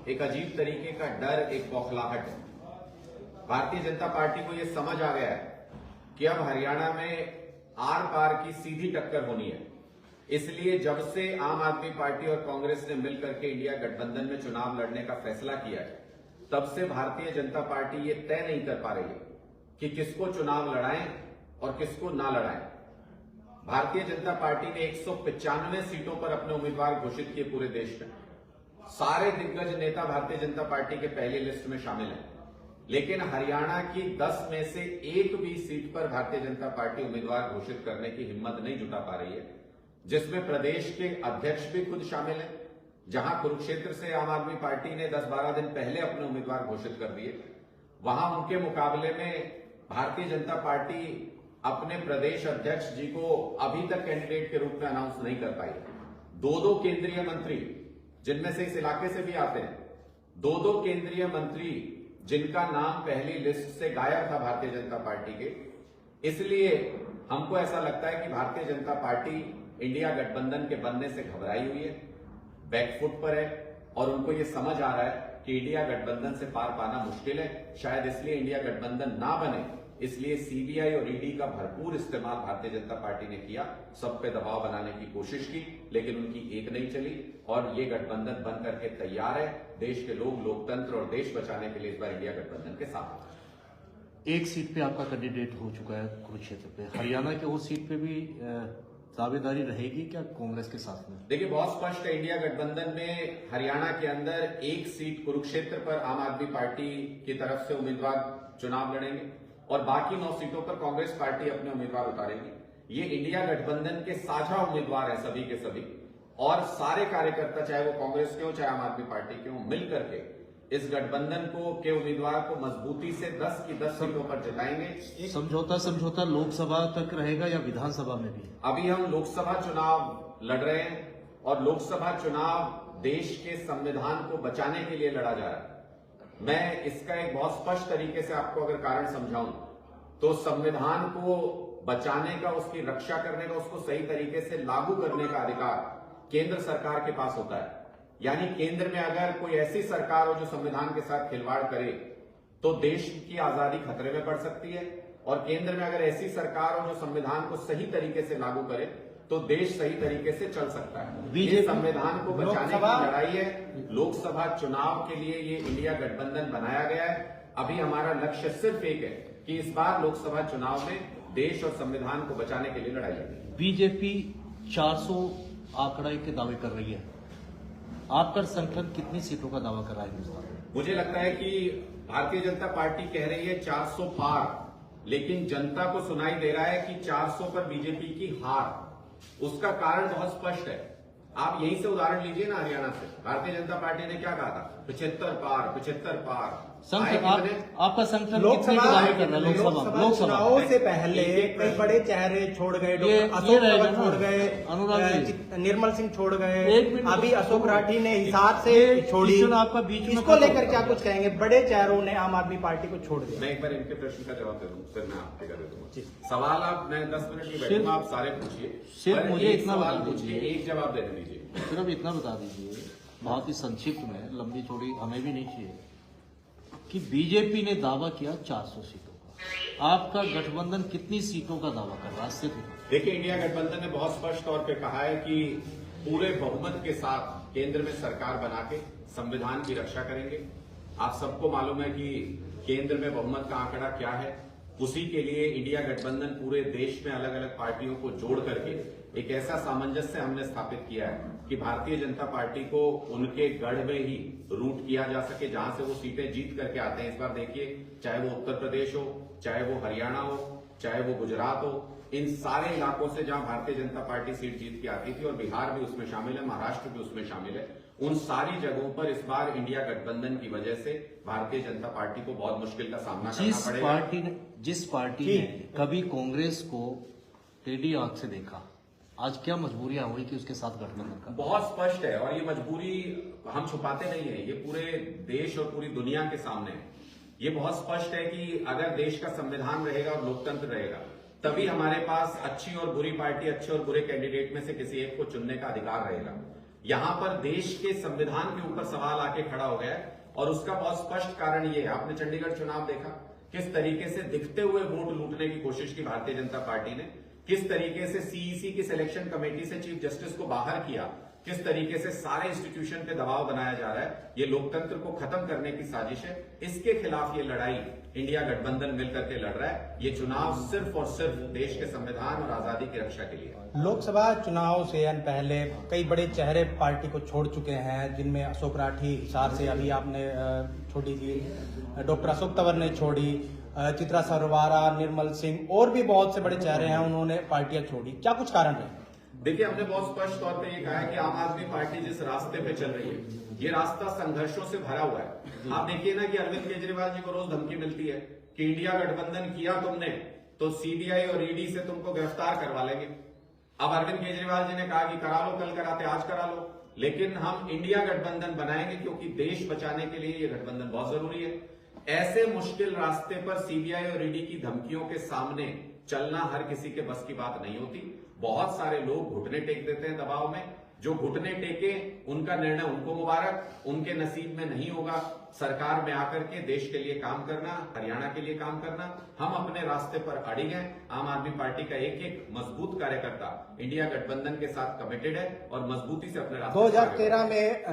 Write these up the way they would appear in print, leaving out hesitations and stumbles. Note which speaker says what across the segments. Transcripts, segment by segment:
Speaker 1: एक अजीब तरीके का डर, एक बौखलाहट है। भारतीय जनता पार्टी को यह समझ आ गया है कि अब हरियाणा में आर पार की सीधी टक्कर होनी है। इसलिए जब से आम आदमी पार्टी और कांग्रेस ने मिलकर के इंडिया गठबंधन में चुनाव लड़ने का फैसला किया है, तब से भारतीय जनता पार्टी ये तय नहीं कर पा रही है कि किसको चुनाव लड़ाएं और किसको ना लड़ाएं। भारतीय जनता पार्टी ने 195 सीटों पर अपने उम्मीदवार घोषित किए पूरे देश में। सारे दिग्गज नेता भारतीय जनता पार्टी के पहली लिस्ट में शामिल हैं, लेकिन हरियाणा की 10 में से एक भी सीट पर भारतीय जनता पार्टी उम्मीदवार घोषित करने की हिम्मत नहीं जुटा पा रही है, जिसमें प्रदेश के अध्यक्ष भी खुद शामिल हैं। जहां कुरुक्षेत्र से आम आदमी पार्टी ने 10-12 दिन पहले अपने उम्मीदवार घोषित कर दिए, वहां उनके मुकाबले में भारतीय जनता पार्टी अपने प्रदेश अध्यक्ष जी को अभी तक कैंडिडेट के रूप में अनाउंस नहीं कर पाई। दो केंद्रीय मंत्री, जिनमें से इस इलाके से भी आते हैं, दो केंद्रीय मंत्री जिनका नाम पहली लिस्ट से गायब था भारतीय जनता पार्टी के। इसलिए हमको ऐसा लगता है कि भारतीय जनता पार्टी इंडिया गठबंधन के बनने से घबराई हुई है, बैकफुट पर है, और उनको ये समझ आ रहा है कि इंडिया गठबंधन से पार पाना मुश्किल है। शायद इसलिए इंडिया गठबंधन ना बने, इसलिए सीबीआई और ईडी का भरपूर इस्तेमाल भारतीय जनता पार्टी ने किया, सब पे दबाव बनाने की कोशिश की, लेकिन उनकी एक नहीं चली और ये गठबंधन बन करके तैयार है। देश के लोग लोकतंत्र और देश बचाने के लिए इस बार इंडिया गठबंधन के साथ।
Speaker 2: एक सीट पे आपका कैंडिडेट हो चुका है कुरुक्षेत्र पे, हरियाणा के उस सीट पे भी दावेदारी रहेगी क्या कांग्रेस के साथ में?
Speaker 1: देखिए, बहुत स्पष्ट है, इंडिया गठबंधन में हरियाणा के अंदर एक सीट कुरुक्षेत्र पर आम आदमी पार्टी की तरफ से उम्मीदवार चुनाव लड़ेंगे और बाकी 9 सीटों पर कांग्रेस पार्टी अपने उम्मीदवार उतारेगी। ये इंडिया गठबंधन के साझा उम्मीदवार हैं सभी के सभी, और सारे कार्यकर्ता, चाहे वो कांग्रेस के हो चाहे आम आदमी पार्टी के हो, मिलकर के इस गठबंधन को के उम्मीदवार को मजबूती से 10 की 10 सीटों पर जिताएंगे।
Speaker 2: समझौता लोकसभा तक रहेगा या विधानसभा में भी?
Speaker 1: अभी हम लोकसभा चुनाव लड़ रहे हैं और लोकसभा चुनाव देश के संविधान को बचाने के लिए लड़ा जा रहा है। मैं इसका एक बहुत स्पष्ट तरीके से आपको अगर कारण समझाऊं तो संविधान को बचाने का, उसकी रक्षा करने का, उसको सही तरीके से लागू करने का अधिकार केंद्र सरकार के पास होता है। यानी केंद्र में अगर कोई ऐसी सरकार हो जो संविधान के साथ खिलवाड़ करे तो देश की आजादी खतरे में पड़ सकती है, और केंद्र में अगर ऐसी सरकार हो जो संविधान को सही तरीके से लागू करे तो देश सही तरीके से चल सकता है। ये संविधान को बचाने की लड़ाई है। लोकसभा चुनाव के लिए ये इंडिया गठबंधन बनाया गया है। अभी हमारा लक्ष्य सिर्फ एक है कि इस बार लोकसभा चुनाव में देश और संविधान को बचाने के लिए लड़ाई लड़ेगी।
Speaker 2: बीजेपी 400 आंकड़े के दावे कर रही है, आपका संगठन कितनी सीटों का दावा कर रहा है हिंदुस्तान में?
Speaker 1: मुझे लगता है कि भारतीय जनता पार्टी कह रही है 400 पार, लेकिन जनता को सुनाई दे रहा है कि 400 पर बीजेपी की हार। उसका कारण बहुत स्पष्ट है। आप यहीं से उदाहरण लीजिए ना, हरियाणा से भारतीय जनता पार्टी ने क्या कहा था, 75 पार, 75 पार।
Speaker 2: आपका संगठन कितने के दावे कर रहा है? लोकसभा
Speaker 3: चुनावों से पहले कई बड़े चेहरे छोड़ गए, अशोक राठी छोड़ गए, निर्मल सिंह छोड़ गए, अभी अशोक राठी ने हिसार से छोड़ी।
Speaker 2: आपका बीच
Speaker 3: इसको लेकर क्या कुछ कहेंगे? बड़े चेहरों ने आम आदमी पार्टी को छोड़ दिया।
Speaker 1: मैं एक बार इनके प्रश्न का जवाब दे दूं, फिर मैं आपके कर दूंगा सवाल। आप, मैं 10 मिनट की बैठूंगा, आप सारे पूछिए,
Speaker 2: सिर्फ मुझे इतना
Speaker 1: सवाल पूछिए, एक जवाब देने दीजिए।
Speaker 2: सिर्फ इतना बता दीजिए, बहुत ही संक्षिप्त में, लंबी चौड़ी हमें भी नहीं चाहिए, कि बीजेपी ने दावा किया 400 सीटों का, आपका गठबंधन कितनी सीटों का दावा कर रहा है? सिर्फ
Speaker 1: देखिए, इंडिया गठबंधन ने बहुत स्पष्ट तौर पे कहा है कि पूरे बहुमत के साथ केंद्र में सरकार बना के संविधान की रक्षा करेंगे। आप सबको मालूम है कि केंद्र में बहुमत का आंकड़ा क्या है। उसी के लिए इंडिया गठबंधन पूरे देश में अलग अलग पार्टियों को जोड़ करके एक ऐसा सामंजस्य हमने स्थापित किया है कि भारतीय जनता पार्टी को उनके गढ़ में ही रूट किया जा सके, जहां से वो सीटें जीत करके आते हैं। इस बार देखिए, चाहे वो उत्तर प्रदेश हो, चाहे वो हरियाणा हो, चाहे वो गुजरात हो, इन सारे इलाकों से जहां भारतीय जनता पार्टी सीट जीत के आती थी, और बिहार भी उसमें शामिल है, महाराष्ट्र भी उसमें शामिल है, उन सारी जगहों पर इस बार इंडिया गठबंधन की वजह से भारतीय जनता पार्टी को बहुत मुश्किल का सामना करना पड़ेगा।
Speaker 2: जिस पार्टी ने कभी कांग्रेस को टेढ़ी आंख से देखा, आज क्या मजबूरियां हुई कि उसके साथ गठबंधन का?
Speaker 1: बहुत स्पष्ट है, और ये मजबूरी हम छुपाते नहीं है, ये पूरे देश और पूरी दुनिया के सामने है। ये बहुत स्पष्ट है कि अगर देश का संविधान रहेगा और लोकतंत्र रहेगा, तभी हमारे पास अच्छी और बुरी पार्टी, अच्छे और बुरे कैंडिडेट में से किसी एक को चुनने का अधिकार रहेगा। यहां पर देश के संविधान के ऊपर सवाल आके खड़ा हो गया है और उसका बहुत स्पष्ट कारण ये है। आपने चंडीगढ़ चुनाव देखा, किस तरीके से दिखते हुए वोट लूटने की कोशिश की भारतीय जनता पार्टी ने, किस तरीके से सीईसी की सिलेक्शन कमेटी से चीफ जस्टिस को बाहर किया, किस तरीके से सारे इंस्टीट्यूशन पे दबाव बनाया जा रहा है। ये लोकतंत्र को खत्म करने की साजिश है। इसके खिलाफ ये लड़ाई इंडिया गठबंधन मिलकर के लड़ रहा है। ये चुनाव सिर्फ और सिर्फ देश के संविधान और आजादी की रक्षा के लिए है।
Speaker 3: लोकसभा चुनाव से पहले कई बड़े चेहरे पार्टी को छोड़ चुके हैं, जिनमें अशोक राठी हिसार से अभी आपने छोड़ी थी, डॉक्टर अशोक तंवर ने छोड़ी, चित्रा सरवारा, निर्मल सिंह और भी बहुत से बड़े चेहरे हैं, उन्होंने पार्टियां छोड़ी। क्या कुछ कारण है?
Speaker 1: देखिए, हमने बहुत स्पष्ट तौर पे ये कहा है कि आम आदमी पार्टी जिस रास्ते पे चल रही है, ये रास्ता संघर्षों से भरा हुआ है। आप देखिए ना कि अरविंद केजरीवाल जी को रोज धमकी मिलती है कि इंडिया गठबंधन किया तुमने तो सीबीआई और ईडी से तुमको गिरफ्तार करवा लेंगे। अब अरविंद केजरीवाल जी ने कहा कि करा लो, कल कराते आज करा लो, लेकिन हम इंडिया गठबंधन बनाएंगे क्योंकि देश बचाने के लिए ये गठबंधन बहुत जरूरी है। ऐसे मुश्किल रास्ते पर सीबीआई और ईडी की धमकियों के सामने चलना हर किसी के बस की बात नहीं होती। बहुत सारे लोग घुटने टेक देते हैं दबाव में। जो घुटने टेके उनका निर्णय उनको मुबारक, उनके नसीब में नहीं होगा सरकार में आकर के देश के लिए काम करना, हरियाणा के लिए काम करना। हम अपने रास्ते पर अड़िग हैं। आम आदमी पार्टी का एक एक मजबूत कार्यकर्ता इंडिया गठबंधन के साथ कमिटेड है और मजबूती से अपने रास्ते
Speaker 3: 2013 में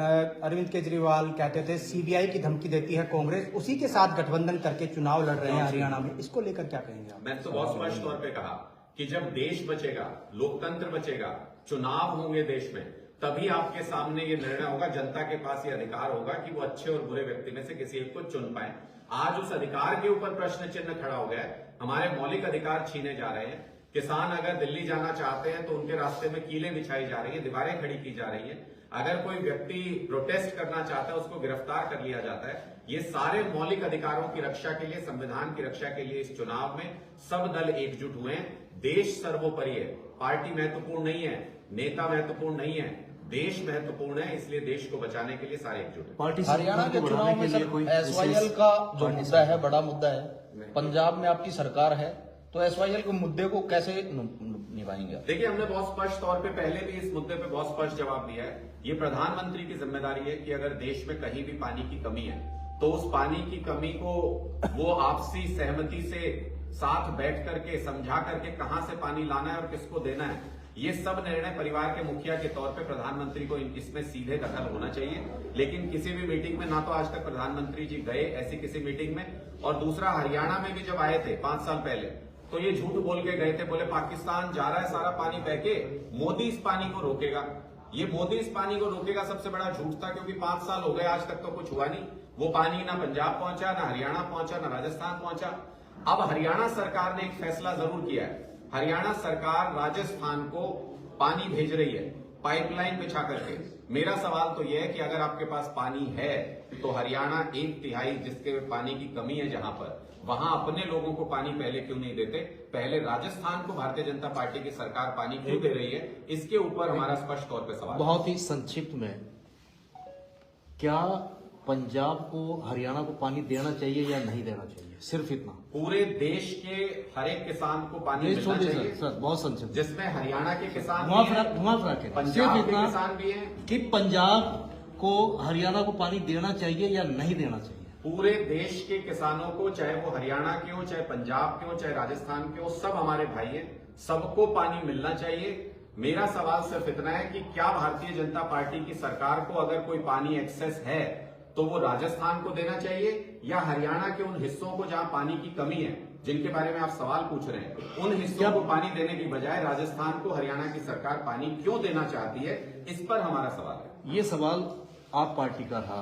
Speaker 3: अरविंद केजरीवाल कहते थे सीबीआई की धमकी देती है कांग्रेस, उसी के साथ गठबंधन करके चुनाव लड़ रहे हैं हरियाणा में। इसको लेकर क्या कहेंगे आप?
Speaker 1: मैंने तो बहुत स्पष्ट तौर पर कहा कि जब देश बचेगा, लोकतंत्र बचेगा, चुनाव होंगे देश में, तभी आपके सामने ये निर्णय होगा, जनता के पास ये अधिकार होगा कि वो अच्छे और बुरे व्यक्ति में से किसी एक को चुन पाए। आज उस अधिकार के ऊपर प्रश्न चिन्ह खड़ा हो गया है। हमारे मौलिक अधिकार छीने जा रहे हैं। किसान अगर दिल्ली जाना चाहते हैं तो उनके रास्ते में कीलें बिछाई जा रही है, दीवारें खड़ी की जा रही है। अगर कोई व्यक्ति प्रोटेस्ट करना चाहता है उसको गिरफ्तार कर लिया जाता है। ये सारे मौलिक अधिकारों की रक्षा के लिए, संविधान की रक्षा के लिए इस चुनाव में सब दल एकजुट हुए हैं। देश सर्वोपरि है, पार्टी महत्वपूर्ण नहीं है, नेता महत्वपूर्ण नहीं है, देश महत्वपूर्ण है। इसलिए देश को बचाने के लिए सारे एकजुट हैं।
Speaker 2: पार्टी
Speaker 4: हरियाणा के चुनाव में सर एसवाईएल का जो मुद्दा है, बड़ा मुद्दा है। पंजाब में आपकी सरकार है, तो एसवाईएल के मुद्दे को कैसे निभाएंगे?
Speaker 1: देखिए, हमने बहुत स्पष्ट तौर पे पहले भी इस मुद्दे पे बहुत स्पष्ट जवाब दिया है। ये प्रधानमंत्री की जिम्मेदारी है कि अगर देश में कहीं भी पानी की कमी है तो उस पानी की कमी को वो आपसी सहमति से साथ बैठ करके समझा करके कहां से पानी लाना है और किसको देना है, ये सब निर्णय परिवार के मुखिया के तौर पे प्रधानमंत्री को इसमें सीधे दखल होना चाहिए। लेकिन किसी भी मीटिंग में ना तो आज तक प्रधानमंत्री जी गए ऐसी किसी मीटिंग में, और दूसरा हरियाणा में भी जब आए थे 5 साल पहले तो ये झूठ बोल के गए थे, बोले पाकिस्तान जा रहा है सारा पानी बह के, मोदी इस पानी को रोकेगा। ये मोदी इस पानी को रोकेगा सबसे बड़ा झूठ था, क्योंकि 5 साल हो गए आज तक तो कुछ हुआ नहीं। वो पानी ना पंजाब पहुंचा, ना हरियाणा पहुंचा, ना राजस्थान पहुंचा। अब हरियाणा सरकार ने एक फैसला जरूर किया है। हरियाणा सरकार राजस्थान को पानी भेज रही है पाइपलाइन बिछा करके। मेरा सवाल तो यह है कि अगर आपके पास पानी है तो हरियाणा 1/3 जिसके पानी की कमी है जहां पर, वहां अपने लोगों को पानी पहले क्यों नहीं देते? पहले राजस्थान को भारतीय जनता पार्टी की सरकार पानी क्यों दे रही है? इसके ऊपर हमारा स्पष्ट तौर पर सवाल।
Speaker 2: बहुत ही संक्षिप्त में, क्या पंजाब को हरियाणा को पानी देना चाहिए या नहीं देना चाहिए? सिर्फ इतना।
Speaker 1: पूरे देश के हर एक किसान को पानी मिलना चाहिए
Speaker 2: सर, बहुत संक्षिप्त,
Speaker 1: जिसमें हरियाणा के किसान भी हैं,
Speaker 2: पंजाब
Speaker 1: के किसान भी हैं
Speaker 2: कि पंजाब को हरियाणा को पानी देना चाहिए या नहीं देना चाहिए।
Speaker 1: पूरे देश के किसानों को, चाहे वो हरियाणा के हो, चाहे पंजाब के हो, चाहे राजस्थान के हो, सब हमारे भाई हैं, सबको पानी मिलना चाहिए। मेरा सवाल सिर्फ इतना है कि क्या भारतीय जनता पार्टी की सरकार को अगर कोई पानी एक्सेस है तो वो राजस्थान को देना चाहिए, या हरियाणा के उन हिस्सों को जहां पानी की कमी है, जिनके बारे में आप सवाल पूछ रहे हैं, उन हिस्सों को पानी देने की बजाय राजस्थान को हरियाणा की सरकार पानी क्यों देना चाहती है? इस पर हमारा सवाल है।
Speaker 2: ये सवाल आप पार्टी का रहा,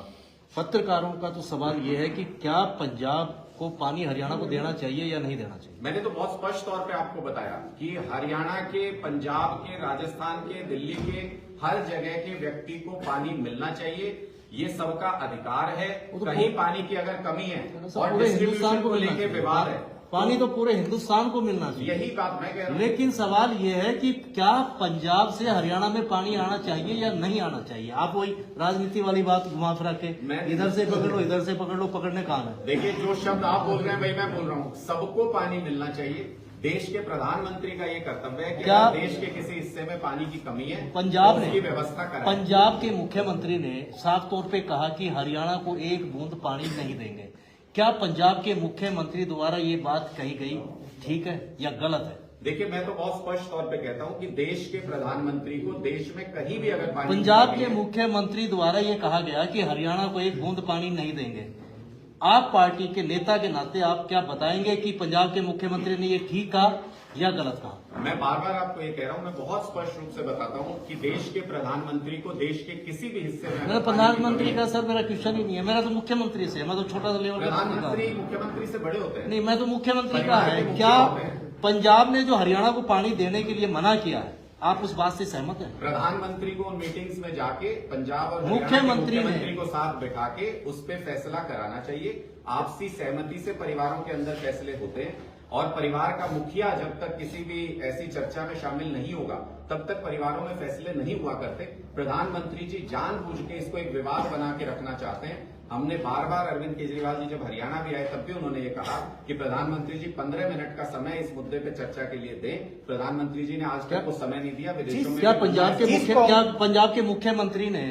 Speaker 2: पत्रकारों का तो सवाल ये है कि क्या पंजाब को पानी हरियाणा को देना चाहिए या नहीं देना चाहिए?
Speaker 1: मैंने तो बहुत स्पष्ट तौर पे आपको बताया कि हरियाणा के, पंजाब के, राजस्थान के, दिल्ली के हर जगह के व्यक्ति को पानी मिलना चाहिए। ये सबका अधिकार है। कहीं पानी की अगर कमी है और डिस्ट्रीब्यूशन को लेकर विवाद है, पानी तो पूरे हिंदुस्तान को मिलना चाहिए। यही बात मैं कह रहा हूं।
Speaker 2: लेकिन सवाल ये है कि क्या पंजाब से हरियाणा में पानी आना चाहिए या नहीं आना चाहिए? आप वही राजनीति वाली बात घुमा फिरा के इधर से पकड़ लो, इधर से पकड़ लो, पकड़ने कहाँ है?
Speaker 1: देखिए, जो शब्द आप बोल रहे हैं वही मैं बोल रहा हूँ। सबको पानी मिलना चाहिए। देश के प्रधानमंत्री का ये कर्तव्य है कि
Speaker 2: क्या-
Speaker 1: अगर देश के किसी हिस्से में पानी की कमी है
Speaker 2: पंजाब
Speaker 1: तो
Speaker 2: ने
Speaker 1: उसकी व्यवस्था कराएं।
Speaker 2: पंजाब के मुख्यमंत्री ने साफ तौर पे कहा कि हरियाणा को एक बूंद पानी नहीं देंगे। क्या पंजाब के मुख्यमंत्री द्वारा ये बात कही गई ठीक है या गलत है?
Speaker 1: देखिए, मैं तो बहुत स्पष्ट तौर पे कहता हूं कि देश के प्रधानमंत्री को देश में कहीं भी अगर पानी की
Speaker 2: पंजाब
Speaker 1: कमी
Speaker 2: के
Speaker 1: है,
Speaker 2: मुख्यमंत्री द्वारा ये कहा गया कि हरियाणा को एक बूंद पानी नहीं देंगे। आप पार्टी के नेता के नाते आप क्या बताएंगे कि पंजाब के मुख्यमंत्री ने ये ठीक कहा या गलत कहा?
Speaker 1: मैं बार बार आपको ये कह रहा हूं, मैं बहुत स्पष्ट रूप से बताता हूं कि देश के प्रधानमंत्री को देश के किसी भी हिस्से में अगर
Speaker 2: मेरा
Speaker 1: पानी की
Speaker 2: प्रधानमंत्री
Speaker 1: कमी
Speaker 2: का
Speaker 1: है,
Speaker 2: सर मेरा क्वेश्चन ही नहीं है, मेरा तो मुख्यमंत्री से है, मैं तो छोटा सा लेवल का
Speaker 1: प्रधानमंत्री मुख्यमंत्री से बड़े होते हैं।
Speaker 2: नहीं, मैं तो मुख्यमंत्री का
Speaker 1: परिवार
Speaker 2: है।
Speaker 1: के मुखिया
Speaker 2: क्या
Speaker 1: होते हैं।
Speaker 2: पंजाब ने जो हरियाणा को पानी देने के लिए मना किया है, आप उस बात से सहमत हैं?
Speaker 1: प्रधानमंत्री को उन मीटिंग्स में जाके पंजाब और हरियाणा के
Speaker 2: मुख्यमंत्री ने-
Speaker 1: मुख्यमंत्री को साथ बैठा के उस पे फैसला कराना चाहिए। आपसी सहमति से परिवारों के अंदर फैसले होते हैं और परिवार का मुखिया जब तक किसी भी ऐसी चर्चा में शामिल नहीं होगा तब तक परिवारों में फैसले नहीं हुआ करते। प्रधानमंत्री जी जानबूझ के इसको एक विवाद बना के रखना चाहते हैं। हमने बार बार अरविंद केजरीवाल जी जब हरियाणा भी आए तब भी उन्होंने ये कहा कि प्रधानमंत्री जी 15 मिनट का समय इस मुद्दे पे चर्चा के लिए दें। प्रधानमंत्री जी ने आज तक वो समय नहीं दिया। विदेशों में
Speaker 2: क्या
Speaker 1: भी
Speaker 2: पंजाब के मुख्यमंत्री ने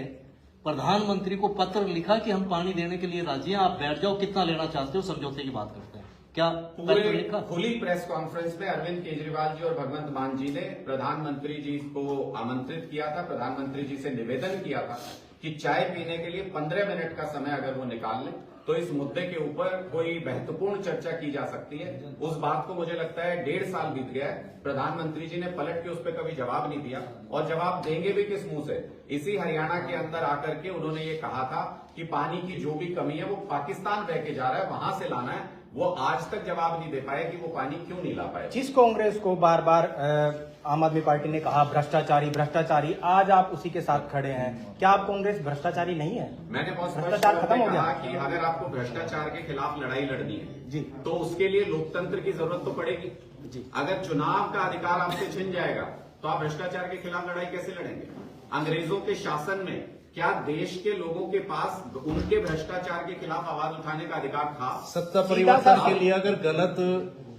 Speaker 2: प्रधानमंत्री को पत्र लिखा कि हम पानी देने के लिए राजी हैं, आप बैठ जाओ, कितना लेना चाहते हो, समझौते की बात करते हैं? क्या पत्र
Speaker 1: पूरे
Speaker 2: लिखा?
Speaker 1: खुली प्रेस कॉन्फ्रेंस में अरविंद केजरीवाल जी और भगवंत मान जी ने प्रधानमंत्री जी को आमंत्रित किया था, प्रधानमंत्री जी से निवेदन किया था कि चाय पीने के लिए 15 मिनट का समय अगर वो निकाल लें तो इस मुद्दे के ऊपर कोई महत्वपूर्ण चर्चा की जा सकती है। उस बात को मुझे लगता है 1.5 साल बीत गया है। प्रधानमंत्री जी ने पलट के उस पर कभी जवाब नहीं दिया और जवाब देंगे भी किस मुंह से? इसी हरियाणा के अंदर आकर के उन्होंने ये कहा था कि पानी की जो भी कमी है वो पाकिस्तान बह के जा रहा है, वहां से लाना है। वो आज तक जवाब नहीं दे पाए कि वो पानी क्यों नहीं ला पाए।
Speaker 3: जिस कांग्रेस को बार बार आम आदमी पार्टी ने कहा भ्रष्टाचारी भ्रष्टाचारी, आज आप उसी के साथ खड़े हैं। क्या आप कांग्रेस भ्रष्टाचारी नहीं है?
Speaker 1: मैंने बहुत स्पष्ट
Speaker 3: भ्रष्टाचार
Speaker 1: तौर
Speaker 3: खत्म
Speaker 1: पे
Speaker 3: हो गया।
Speaker 1: कहा कि अगर आपको भ्रष्टाचार के खिलाफ लड़ाई लड़नी है
Speaker 3: जी
Speaker 1: तो उसके लिए लोकतंत्र की जरूरत तो पड़ेगी।
Speaker 3: जी
Speaker 1: अगर चुनाव का अधिकार आपसे छिन जाएगा तो आप भ्रष्टाचार के खिलाफ लड़ाई कैसे लड़ेंगे? अंग्रेजों के शासन में क्या देश के लोगों के पास उनके भ्रष्टाचार के खिलाफ आवाज उठाने का अधिकार था?
Speaker 2: सत्ता
Speaker 3: सीधा
Speaker 2: परिवर्तन
Speaker 3: सा-
Speaker 2: के लिए अगर गलत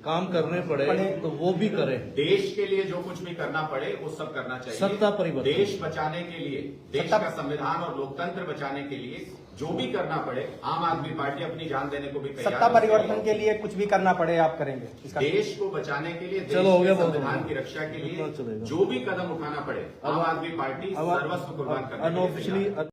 Speaker 2: काम करने पड़े तो वो भी करें।
Speaker 1: देश के लिए जो कुछ भी करना पड़े वो सब करना चाहिए।
Speaker 2: सत्ता परिवर्तन।
Speaker 1: देश बचाने के लिए, देश
Speaker 3: सत्ता-
Speaker 1: का संविधान और लोकतंत्र बचाने के लिए जो भी करना पड़े, आम आदमी पार्टी अपनी जान देने को भी तैयार है।
Speaker 3: सत्ता परिवर्तन के लिए कुछ भी करना पड़े आप करेंगे इसका?
Speaker 1: देश को बचाने के लिए, देश
Speaker 2: चलो, हो गया,
Speaker 1: के
Speaker 2: बहुत
Speaker 1: संविधान
Speaker 2: हो
Speaker 1: की
Speaker 2: गया।
Speaker 1: रक्षा के
Speaker 2: इतना
Speaker 1: लिए
Speaker 2: चलेगा।
Speaker 1: जो भी कदम उठाना पड़े, आम आदमी पार्टी सर्वस्व कुर्बान करने के लिए तैयार है।
Speaker 2: अनऑफिशियली